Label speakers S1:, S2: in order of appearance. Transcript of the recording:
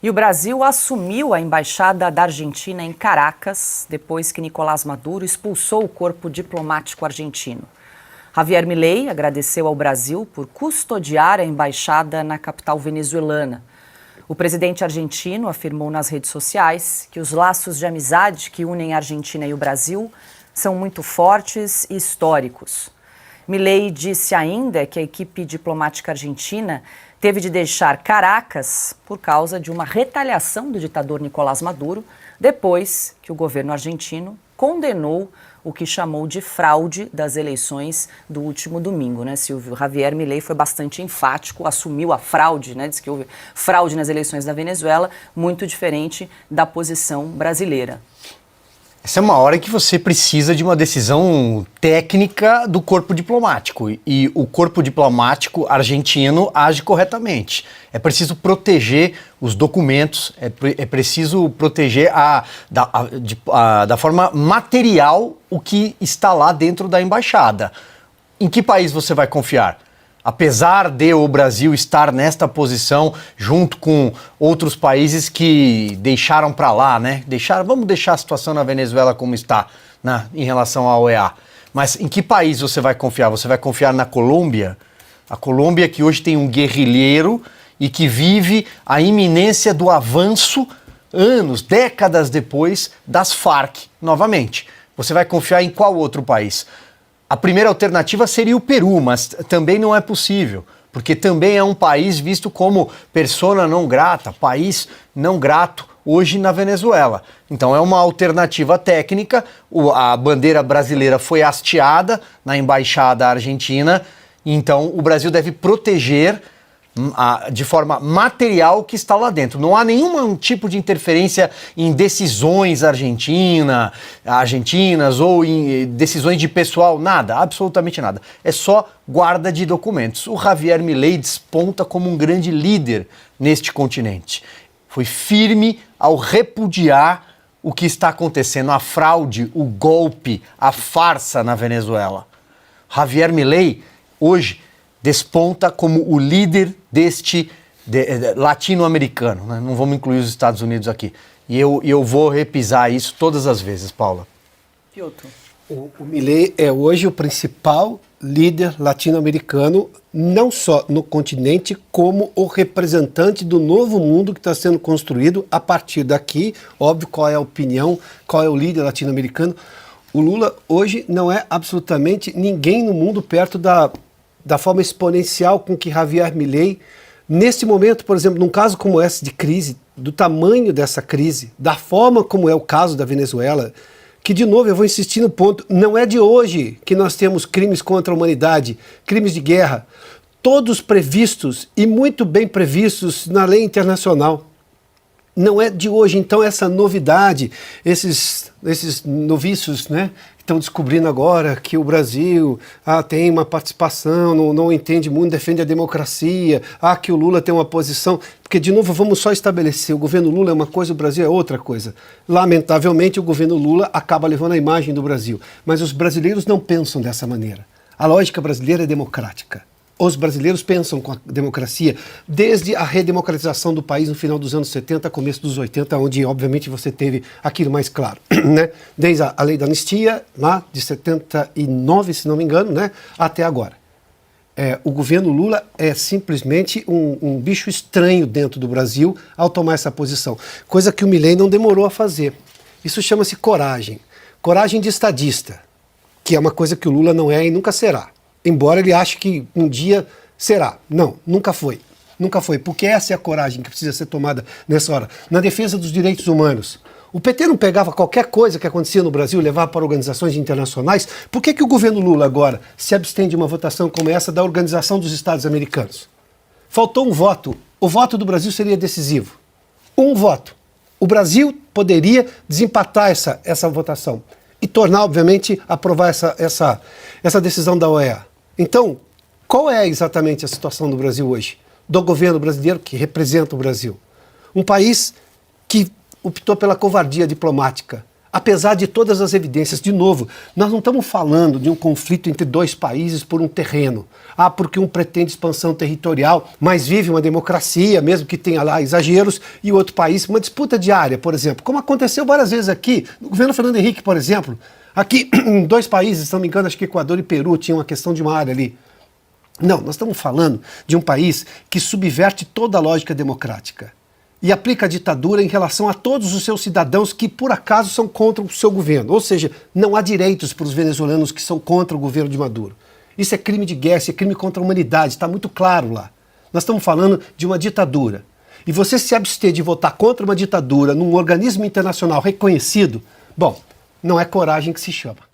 S1: E o Brasil assumiu a embaixada da Argentina em Caracas, depois que Nicolás Maduro expulsou o corpo diplomático argentino. Javier Milei agradeceu ao Brasil por custodiar a embaixada na capital venezuelana. O presidente argentino afirmou nas redes sociais que os laços de amizade que unem a Argentina e o Brasil são muito fortes e históricos. Milei disse ainda que a equipe diplomática argentina teve de deixar Caracas por causa de uma retaliação do ditador Nicolás Maduro, depois que o governo argentino condenou o que chamou de fraude das eleições do último domingo, né, Silvio? Javier Milei foi bastante enfático, assumiu a fraude, né, disse que houve fraude nas eleições da Venezuela, muito diferente da posição brasileira.
S2: Essa é uma hora que você precisa de uma decisão técnica do corpo diplomático. E o corpo diplomático argentino age corretamente. É preciso proteger os documentos, é preciso proteger da forma material o que está lá dentro da embaixada. Em que país você vai confiar? Apesar de o Brasil estar nesta posição junto com outros países que deixaram para lá, né? Vamos deixar a situação na Venezuela como está, em relação à OEA. Mas em que país você vai confiar? Você vai confiar na Colômbia? A Colômbia que hoje tem um guerrilheiro e que vive a iminência do avanço, décadas depois, das Farc novamente. Você vai confiar em qual outro país? A primeira alternativa seria o Peru, mas também não é possível, porque também é um país visto como persona não grata, país não grato hoje na Venezuela. Então é uma alternativa técnica, a bandeira brasileira foi hasteada na embaixada argentina, então o Brasil deve proteger de forma material o que está lá dentro. Não há nenhum tipo de interferência em decisões argentinas ou em decisões de pessoal, nada, absolutamente nada. É só guarda de documentos. O Javier Milei desponta como um grande líder neste continente. Foi firme ao repudiar o que está acontecendo, a fraude, o golpe, a farsa na Venezuela. Javier Milei, hoje, desponta como o líder deste latino-americano, né? Não vamos incluir os Estados Unidos aqui. E eu vou repisar isso todas as vezes, Paula.
S1: Piotr.
S3: O Milei é hoje o principal líder latino-americano, não só no continente, como o representante do novo mundo que está sendo construído a partir daqui. Óbvio, qual é a opinião, qual é o líder latino-americano. O Lula hoje não é absolutamente ninguém no mundo perto da forma exponencial com que Javier Milei, neste momento, por exemplo, num caso como esse de crise, do tamanho dessa crise, da forma como é o caso da Venezuela, que, de novo, eu vou insistir no ponto, não é de hoje que nós temos crimes contra a humanidade, crimes de guerra, todos previstos e muito bem previstos na lei internacional. Não é de hoje, então, essa novidade, esses noviços, né, que estão descobrindo agora que o Brasil tem uma participação, não entende muito, defende a democracia, que o Lula tem uma posição, porque, de novo, vamos só estabelecer, o governo Lula é uma coisa, o Brasil é outra coisa. Lamentavelmente, o governo Lula acaba levando a imagem do Brasil, mas os brasileiros não pensam dessa maneira. A lógica brasileira é democrática. Os brasileiros pensam com a democracia desde a redemocratização do país no final dos anos 70, começo dos 80, onde, obviamente, você teve aquilo mais claro, né? Desde a lei da anistia, lá de 79, se não me engano, né? Até agora. O governo Lula é simplesmente um bicho estranho dentro do Brasil ao tomar essa posição, coisa que o Milei não demorou a fazer. Isso chama-se coragem. Coragem de estadista, que é uma coisa que o Lula não é e nunca será. Embora ele ache que um dia será. Não, nunca foi. Nunca foi, porque essa é a coragem que precisa ser tomada nessa hora. Na defesa dos direitos humanos. O PT não pegava qualquer coisa que acontecia no Brasil e levava para organizações internacionais. Por que o governo Lula agora se abstém de uma votação como essa da Organização dos Estados Americanos? Faltou um voto. O voto do Brasil seria decisivo. Um voto. O Brasil poderia desempatar essa votação e tornar, obviamente, aprovar essa decisão da OEA. Então, qual é exatamente a situação do Brasil hoje? Do governo brasileiro que representa o Brasil. Um país que optou pela covardia diplomática Apesar de todas as evidências, de novo, nós não estamos falando de um conflito entre dois países por um terreno. Porque um pretende expansão territorial, mas vive uma democracia, mesmo que tenha lá exageros, e o outro país, uma disputa de área, por exemplo, como aconteceu várias vezes aqui, no governo Fernando Henrique, por exemplo. Aqui, em dois países, se não me engano, acho que Equador e Peru, tinha uma questão de uma área ali. Não, nós estamos falando de um país que subverte toda a lógica democrática e aplica a ditadura em relação a todos os seus cidadãos que, por acaso, são contra o seu governo. Ou seja, não há direitos para os venezuelanos que são contra o governo de Maduro. Isso é crime de guerra, isso é crime contra a humanidade, está muito claro lá. Nós estamos falando de uma ditadura. E você se abster de votar contra uma ditadura num organismo internacional reconhecido, bom, não é coragem que se chama.